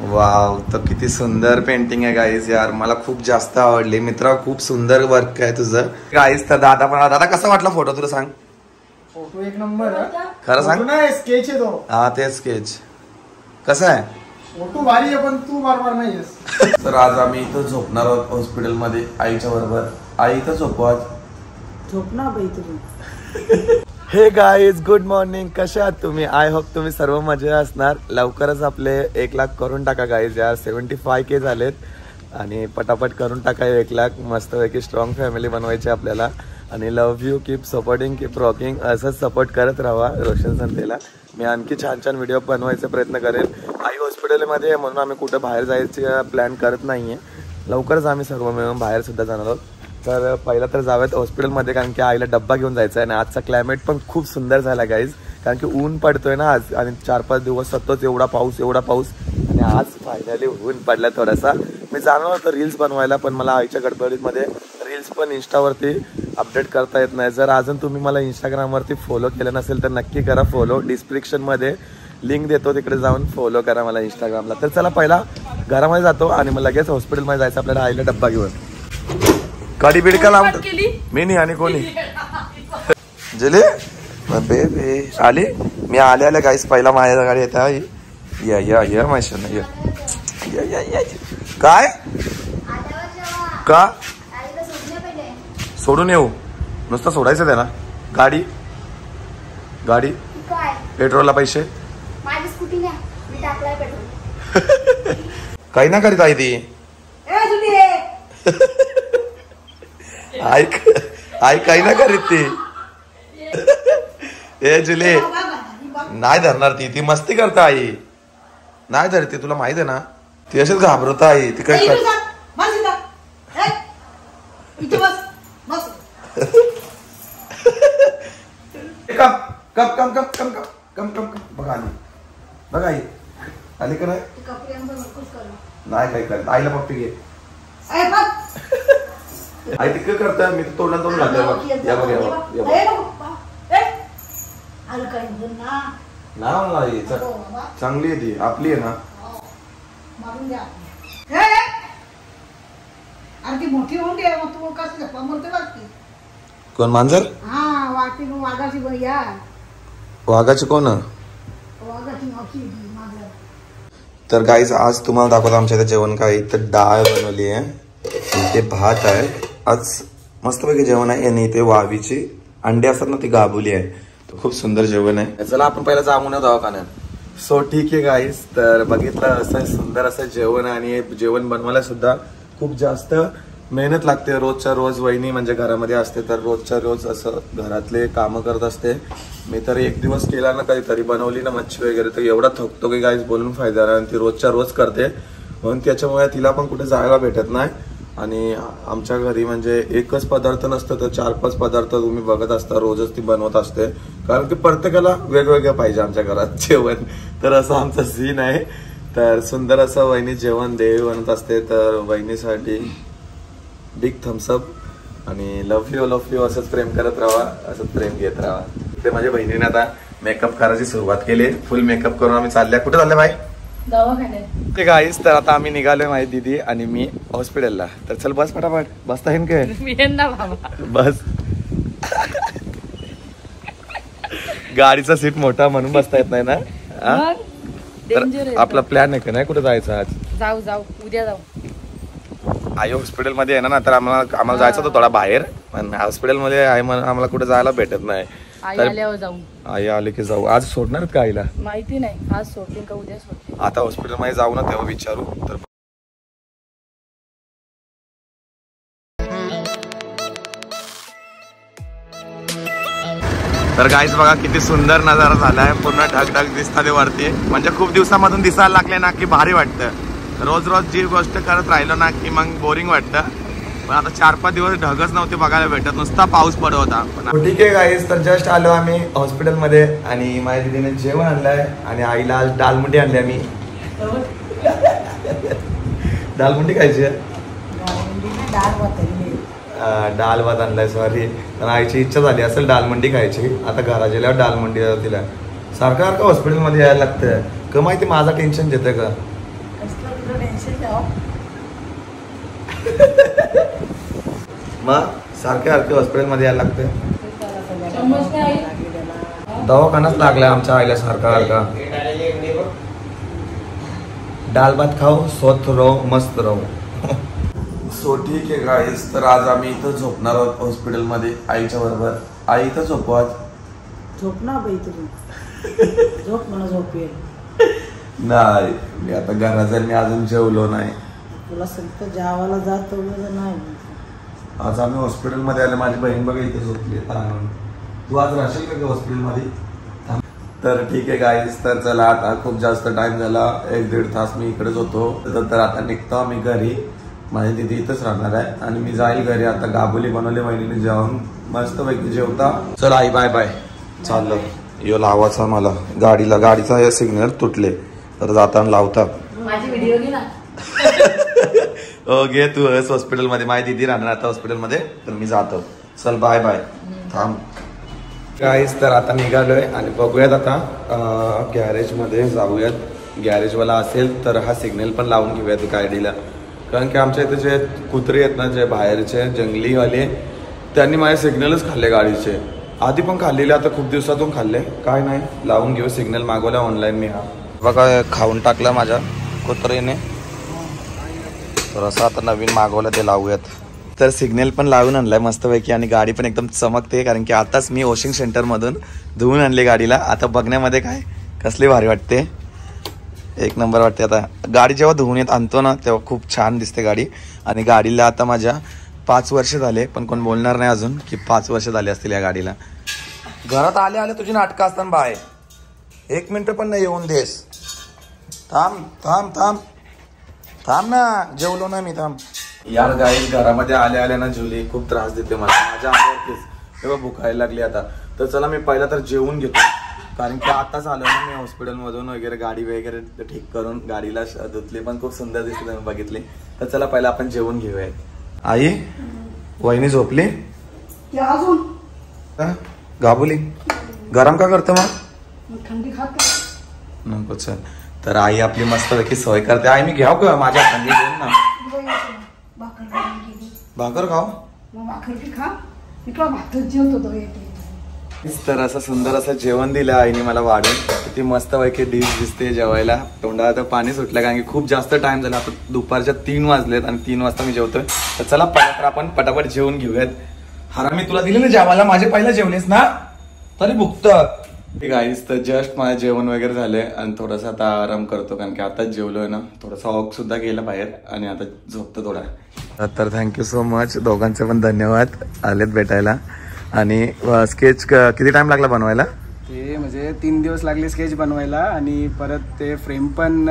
Wow, तर किती सुंदर पेंटिंग आहे गाईज यार, मला खूप जास्त आवडली मित्रा, खूप सुंदर वर्क आहे तुझं गाईज. तर दादा कसा वाटला फोटो तुला सांग? फोटो एक नंबर आहे. खरं सांग ना, स्केच आहे तो. हा ते स्केच कसा आहे? फोटो भारी आहे पण तू बरोबर नाहीयेस. तर आज आम्ही इथं झोपणार आहोत हॉस्पिटलमध्ये आईच्या बरोबर. आई इथं झोपू आज. झोपणार बाई तुम्ही. हे गाईज, गुड मॉर्निंग. कशा आहात तुम्ही? आय होप तुम्ही सर्व मजेत असणार. लवकरच आपले 1 लाख करून टाका गाईज यार. 75K झालेत आणि पटापट करून टाका 1 लाख. मस्तपैकी स्ट्रॉंग फॅमिली बनवायची आपल्याला. आणि love you, keep supporting, keep rocking. असंच सपोर्ट करत राहा रोशन संदेला. मी आणखी छान छान व्हिडिओ बनवायचा प्रयत्न करेन. आई हॉस्पिटलमध्ये आहे म्हणून आम्ही कुठं बाहेर जायचे प्लॅन करत नाहीये. लवकरच आम्ही सर्व मिळून बाहेर सुद्धा जाणार आहोत. तर पहिला तर जाऊयात हॉस्पिटलमध्ये, कारण की आईला डब्बा घेऊन जायचा आहे. आणि आजचा क्लायमेट पण खूप सुंदर झाला गाईज, कारण की ऊन पडतोय ना आज. आणि 4-5 दिवस सतत एवढा पाऊस आणि आज फायनली ऊन पडला थोडासा. मी जाणार होतो रील्स बनवायला, पण मला आईच्या गडबडीमध्ये रील्स पण इंस्टावरती अपडेट करता येत नाही. जर अजून तुम्ही मला इंस्टाग्रामवरती फॉलो केलं नसेल तर नक्की करा फॉलो. डिस्क्रिप्शनमध्ये लिंक देतो, तिकडे जाऊन फॉलो करा मला इंस्टाग्रामला. तर चला पहिला घरामध्ये जातो आणि मग लगेच हॉस्पिटलमध्ये जायचं आपल्याला आईला डब्बा घेऊन. गाडी बिड का लावतो मी नाही आणि कोणी जले बेबे आली. मी आले गाईस, पहिला माझ्या गाडी येत आहे. या माहिती नाही काय का सोडून येऊ? नुसतं सोडायचं त्याला. गाडी पेट्रोलला पैसे काही ना करीत आहे ती. ऐक काही ना करीत ती. ए जुले नाही धरणार ती मस्ती करता. आई नाही धरते, तुला माहित आहे ना. ती अशीच घाबरत आई. ती काय बघा आई आली का नाही काही करत. आईला पप्पी घे. आई तिकडे करताय, मी तोंडात तोंड घालतोय. चांगली आहे ती, आपली आहे ना. कोण मांजर? वाघाची कोण? तर गाईज आज तुम्हाला दाखवतो आमच्या इथे जेवण काय. इथं डाळ बनवली आहे, इथे भात आहे आज मस्तपैकी जेवण आहे. आणि इथे वावीची अंडे असतात ना, ती गाबुली आहे. खूप सुंदर जेवण आहे. चला आपण पहिला जाऊन दवाखान्यात. सो ठीक आहे गाईज, तर बघितलं असं सुंदर असं जेवण. आणि जेवण बनवायला सुद्धा खूप जास्त मेहनत लागते. रोजच्या रोज वहिनी म्हणजे घरामध्ये असते, तर रोजच्या रोज असं घरातले कामं करत असते. मी तर एक दिवस केला ना कधीतरी बनवली ना मच्छी वगैरे, तर एवढा थकतो की गाईज बोलून फायदा नाही. आणि ती रोजच्या रोज करते म्हणून त्याच्यामुळे तिला पण कुठे जायला भेटत नाही. आणि आमच्या घरी म्हणजे एकच पदार्थ नसतं, तर 4-5 पदार्थ तुम्ही बघत असता. रोजच ती बनवत असते, कारण की प्रत्येकाला वेगवेगळं पाहिजे आमच्या घरात जेवण. तर असं आमचा सीन आहे. तर सुंदर असं वहिनी जेवण देवी बनत असते. तर वहिनीसाठी बिग थम्सअप आणि लव्ह यू असंच प्रेम करत राहा, असंच प्रेम घेत राहा. ते माझ्या बहिणीने आता मेकअप करायची सुरुवात केली. फुल मेकअप करून आम्ही चालल्या. कुठे चालले बाई? ते गाईस, तर आता आम्ही निघालोय माझी दीदी आणि मी हॉस्पिटलला. तर चल बस फटाफट. बसता येईन काय? बस. गाडीचा सीट मोठा म्हणून बसता येत नाही ना. तर आपला प्लॅन आहे का नाही कुठे जायचं आज? जाऊ उद्या जाऊ. आई हॉस्पिटलमध्ये आहे ना, तर आम्हाला जायचं होतं थोडा बाहेर, पण हॉस्पिटलमध्ये आहे म्हणून आम्हाला कुठे जायला भेटत नाही. आई आले की जाऊ. आज सोडणार का आईला? माहिती नाही, आज सोडतील का उद्या सोडतील. आता हॉस्पिटलमध्ये जाऊ ना तेव्हा विचारू. तर गाईज बघा किती सुंदर नजारा झालाय. पूर्ण ढगढग दिसतात वरती. म्हणजे खूप दिवसामधून दिसायला लागले ना की भारी वाटतं. रोज जी गोष्ट करत राहिलो ना की मग बोरिंग वाटतं. पण आता 4-5 दिवस ढगच नव्हते बघायला भेटत, नुसता पाऊस पडत होता. ठीक आहे गाईज, तर जस्ट आलो आम्ही हॉस्पिटलमध्ये आणि माझ्या दीदीने जेवण आणलंय आणि आईला आज दालमुंडी आणली. आम्ही दालमुंडी खायची आहे. डाल भात आणलाय सॉरी. तर आईची इच्छा झाली असेल दालमुंडी खायची. आता घरा गेल्यावर दालमुंडी तिला सारखं हॉस्पिटलमध्ये यायला लागतं का माहिती. माझा टेन्शन देतं का मग सारखे हॉस्पिटलमध्ये यायला लागते. दवाखानाच लागलाय आमच्या आईला सारखा सारखा. दाल भात खाऊ, स्वस्थ राहू, मस्त राहू. सो ठीक आहे गाईस, तर आज आम्ही इथं झोपणार आहोत हॉस्पिटलमध्ये आईच्या बरोबर. आई इथं झोपू आज. झोप ना बाई तुझी. झोप मला झोपेल. नाही मी आता घरात मी अजून जेवलो नाही. तुला सांगतो जेवायला जातो नाही. आज आम्ही हॉस्पिटलमध्ये आले. माझी बहीण बघा इथे झोपली. तू आज राहशील का हॉस्पिटलमध्ये? तर ठीक आहे गाईस, तर चला आता खूप जास्त टाइम झाला. 1-1.5 तास मी इकडेच होतो. तर आता निघतो आम्ही घरी. माझी दिदी इथंच राहणार आहे आणि मी जाईल घरी. आता गाबोली बनवली वहिनीने जेवण, मस्त पैकी जेवता. चल आई बाय बाय. चाललं यो लावाचा मला गाडीला. गाडीचा हे सिग्नल तुटले तर जाताना लावता. माझी व्हिडिओ घे ना. हो घे तू. हॉस्पिटलमध्ये माझी दिदी राहणार आता हॉस्पिटलमध्ये, तर मी जातो. चल बाय बाय. थांब गाईस, तर आता निघालोय आणि बघूयात आता गॅरेजमध्ये जाऊयात. गॅरेजवाला असेल तर हा सिग्नल पण लावून घेऊयात गाडीला. कारण की आमच्या इथे जे कुत्रे आहेत ना, जे बाहेरचे जंगलीवाले, त्यांनी माझे सिग्नलच खाल्ले गाडीचे. आधी पण खाल्लेले, आता खूप दिवसातून खाल्ले. काय नाही, लावून घेऊ. सिग्नल मागवला ऑनलाईन मी. हा बघा खाऊन टाकला माझ्या कुत्रेने. तर असं आता नवीन मागवलं, ते लावूयात. तर सिग्नल पण लावून आणलाय मस्तपैकी आणि गाडी पण एकदम चमकते. कारण की आताच मी वॉशिंग सेंटरमधून धुवून आणली गाडीला. आता बघण्यामध्ये काय कसली भारी वाटते, एक नंबर वाटते. आता गाडी जेव्हा धुवून येत आणतो ना, तेव्हा खूप छान दिसते गाडी. आणि गाडीला आता माझ्या 5 वर्ष झाले, पण कोण बोलणार नाही अजून की 5 वर्ष झाले असतील या गाडीला. घरात आले आले तुझी नाटकं असताना बाय. 1 मिनिट पण नाही येऊन देस. थांब थांब थांब थांब ना, जेवलो ना मी. थांब यार गाईस, घरामध्ये आल्या आल्या ना जुली खूप त्रास देते मला. माझ्या अंगावरतीच तेव्हा भुकायला लागली आता. तर चला मी पहिला तर जेवून घेतो. कारण की आताच आलो ना मी हॉस्पिटलमधून वगैरे. गाडी वगैरे ठीक करून गाडीला धुतली, पण खूप सुंदर दिसते तुम्ही बघितली. तर चला पहिला आपण जेवून घेऊया. आई वहिनी झोपली अजून गाबुली. गरम का करतो मग? थंडी खात नको. चल तर आई आपली मस्त पैकी सोय करते. आई मी घ्याव का माझ्या थंडी घेऊन ना? भाकर खाऊ. तर असं सुंदर असं जेवण दिलं आईने मला वाढून. किती मस्त पैकी डिश दिसते जेवायला. तोंडाला आता पाणी सुटलं कारण की खूप जास्त टाइम झाला. आता दुपारच्या 3 वाजलेत आणि 3 वाजता मी जेवतोय. तर चला पहिला आपण पटापट जेवून घेऊयात. हरा मी तुला दिले ना जेवायला, माझे पहिला जेवणेस ना, तरी भुकत. गाईस, तर जस्ट माझे जेवण वगैरे झाले आणि थोडासा आता आराम करतो. कारण की आताच जेवलोय ना, थोडासा वॉक सुद्धा गेला बाहेर आणि आता झोपतो थोडा. तर थँक्यू सो मच, दोघांचे पण धन्यवाद आलेत भेटायला. आणि स्केच किती टाइम लागला बनवायला? ते म्हणजे 3 दिवस लागले स्केच बनवायला आणि परत ते फ्रेम पण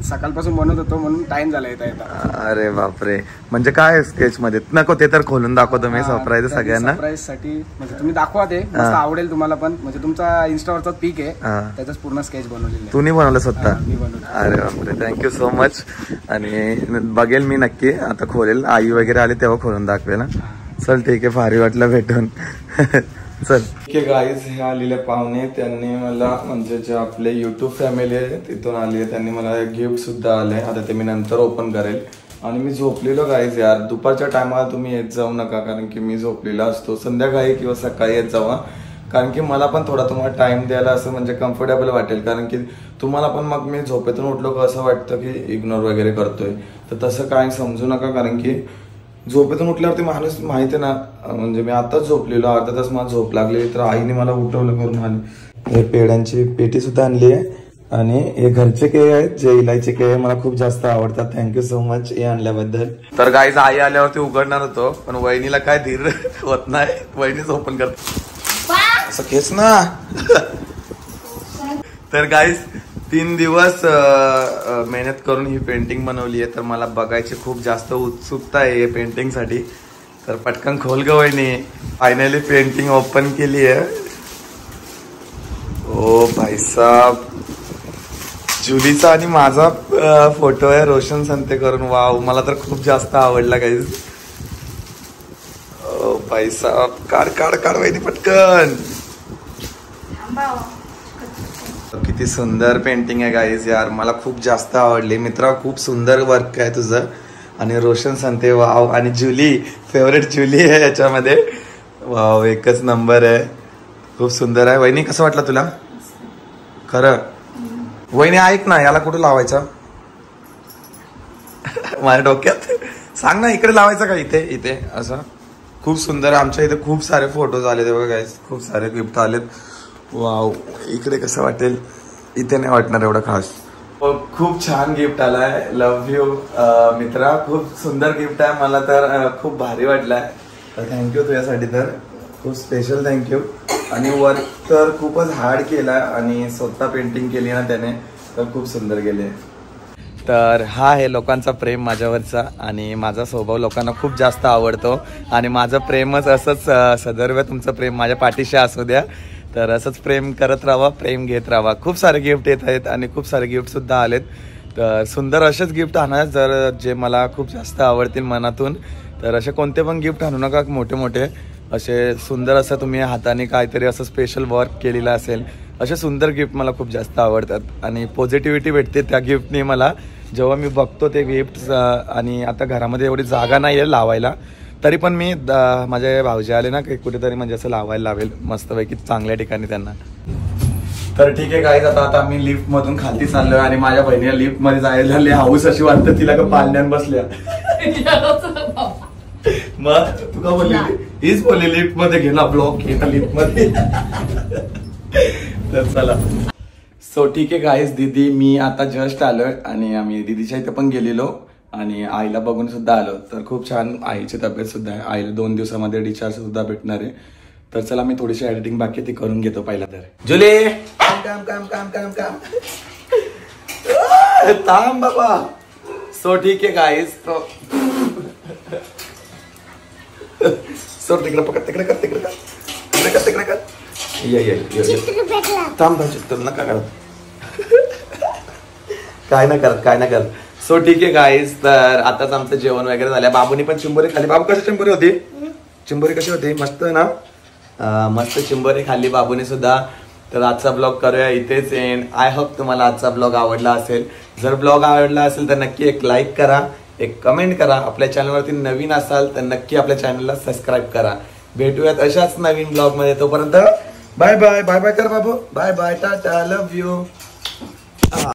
सकाळपासून बनवत होतो म्हणून टाइम झाला येता येता. अरे बापरे, म्हणजे काय स्केच मध्ये? नको ते तर खोलून दाखवतो मी सरप्राईज सगळ्यांना. सरप्राईज साठी म्हणजे तुम्ही दाखवा, ते मस्त आवडेल तुम्हाला पण. म्हणजे तुमचा इन्स्टावरचा पीक आहे, त्याचाच पूर्ण स्केच बनवलेला. तू नाही बनवलं स्वतः? मी बनवलं. अरे बापरे, थँक्यू सो मच. आणि बघेल मी नक्की, आता खोलेल. आई वगैरे आले तेव्हा खोलून दाखवेल. चल ठीक आहे, भारी वाटलं भेटून. चल ठीक आहे गाईज, हे आलेले पाहुणे त्यांनी मला म्हणजे जे आपले युट्यूब फॅमिली आहे तिथून आली आहे, त्यांनी मला गिफ्ट सुद्धा आले. आता ते मी नंतर ओपन करेल. आणि मी झोपलेलो गाईज यार. दुपारच्या टायमाला तुम्ही येत जाऊ नका, कारण की मी झोपलेला असतो. संध्याकाळी किंवा सकाळी येत जावा, कारण की मला पण थोडा तुम्हाला टाइम द्यायला असं म्हणजे कम्फर्टेबल वाटेल. कारण की तुम्हाला पण मग मी झोपेतून उठलो का असं वाटतं की इग्नोर वगैरे करतोय, तर तसं काय समजू नका. कारण की झोपेतून उठल्यावरती माणूस माहिती आहे ना, म्हणजे मी आताच झोपलेलो, अर्धा तास मला झोप लागली तर आईने मला उठवलं करून आली. हे पेड्यांची पेटी सुद्धा आणली आहे आणि हे घरचे केळी आहेत, जे इलायची केळी मला खूप जास्त आवडतात. थँक्यू सो मच हे आणल्याबद्दल. तर गाईज आई आल्यावरती उघडणार होतो, पण वहिनीला काय धीर होत नाही, वहिनीच ओपन करतो. असं खेच ना. तर गाईज 3 दिवस मेहनत करून ही पेंटिंग बनवली आहे, तर मला बघायची खूप जास्त उत्सुकता आहे या पेंटिंग साठी. तर पटकन खोल ग वहिनी. फायनली पेंटिंग ओपन केली आहे. ओ भाई साहब, जुलीचा आणि माझा फोटो आहे रोशन संते करून. वाव, मला तर खूप जास्त आवडला गाईज. ओ भाई साहब, काढ काढ काढ वहिनी पटकन. किती सुंदर पेंटिंग आहे गाईज यार, मला खूप जास्त आवडली मित्रा, खूप सुंदर वर्क आहे तुझं. आणि रोशन संते वाव, आणि जुली फेवरेट जुली आहे याच्यामध्ये. वाव एकच नंबर आहे, खूप सुंदर आहे. वहिनी कसं वाटलं तुला खरं? वहिनी ऐक ना, याला कुठं लावायचा माझ्या डोक्यात सांग ना, इकडे लावायचा का इथे इथे असं. खूप सुंदर, आमच्या इथे खूप सारे फोटोज आले ते बघा गाईज, खूप सारे गिफ्ट आलेत. वाव इकडे कसं वाटेल, इथे नाही वाटणार एवढं खास. खूप छान गिफ्ट आलाय, लव्ह यू मित्रा, खूप सुंदर गिफ्ट आहे, मला तर खूप भारी वाटलाय. तर थँक्यू तुझ्यासाठी, तर खूप स्पेशल थँक्यू. आणि वर्क तर खूपच हार्ड केला आणि स्वतः पेंटिंग केली ना त्याने, तर खूप सुंदर गेले. तर हा आहे लोकांचा प्रेम माझ्यावरचा, आणि माझा स्वभाव लोकांना खूप जास्त आवडतो. आणि माझं प्रेमच असंच सदैव तुमचं प्रेम माझ्या पाठीशी असू द्या. तर असंच प्रेम करत राहा, प्रेम घेत राहा. खूप सारे गिफ्ट येत आहेत आणि खूप सारे गिफ्टसुद्धा आलेत. तर सुंदर असेच गिफ्ट आणा जर जे मला खूप जास्त आवडतील मनातून. तर असे कोणते पण गिफ्ट आणू नका मोठे मोठे, असे सुंदर असं तुम्ही हाताने काहीतरी असं स्पेशल वर्क केलेलं असेल, असे सुंदर गिफ्ट मला खूप जास्त आवडतात. आणि पॉझिटिव्हिटी भेटते त्या गिफ्टनी मला, जेव्हा मी बघतो ते गिफ्ट. आणि आता घरामध्ये एवढी जागा नाही आहे लावायला, तरी पण मी माझे भाऊजी आले ना काही कुठेतरी म्हणजे असं लावायला लावेल मस्तपैकी चांगल्या ठिकाणी त्यांना. तर ठीक आहे गाईज, आता आम्ही लिफ्ट मधून खाली चाललोय आणि माझ्या बहिणीला लिफ्ट मध्ये जायला लय हाऊस अशी वाटतं, तिला का पालण्यान बसल्या. मग तू का बोलली, हीच बोलली लिफ्ट मध्ये घे ना ब्लॉक, घे ना लिफ्ट मध्ये. तर चला, सो ठीक आहे गाईज, दीदी मी आता जस्ट आलोय आणि आम्ही दीदीच्या इथे पण गेलेलो आणि आईला बघून सुद्धा आलो. तर खूप छान आईची तब्येत सुद्धा आहे, आईला 2 दिवसामध्ये डिस्चार्ज सुद्धा भेटणार आहे. तर चला मी थोडीशी एडिटिंग बाकी ती करून घेतो पहिला. तर जुले काम काम काम काम काम काम थांब बाबा. सो ठीक आहे गाईज, सर तिकडे पकड, तिकडे कर, तिकडे कर, तिकडे कर, तिकडे कर. थांब चित्र नका करत, काय ना करत, काय ना करत. सो ठीक आहे गाईज, तर आताच आमचं जेवण वगैरे झालं. बाबूनी पण चिंबोरी खाली. बाबू कशी चिंबोरी होती? चिंबोरी कशी होती? मस्त ना, मस्त चिंबोरी खाल्ली बाबूने सुद्धा. तर आजचा ब्लॉग करूया इथेच एंड. आय होप तुम्हाला आजचा ब्लॉग आवडला असेल. जर ब्लॉग आवडला असेल तर नक्की एक लाईक करा, एक कमेंट करा. आपल्या चॅनलवरती नवीन असाल तर नक्की आपल्या चॅनलला सबस्क्राईब करा. भेटूयात अशाच नवीन ब्लॉग मध्ये. तोपर्यंत बाय बाय. बाय बाय कर बाबू, bye bye, tata, love you.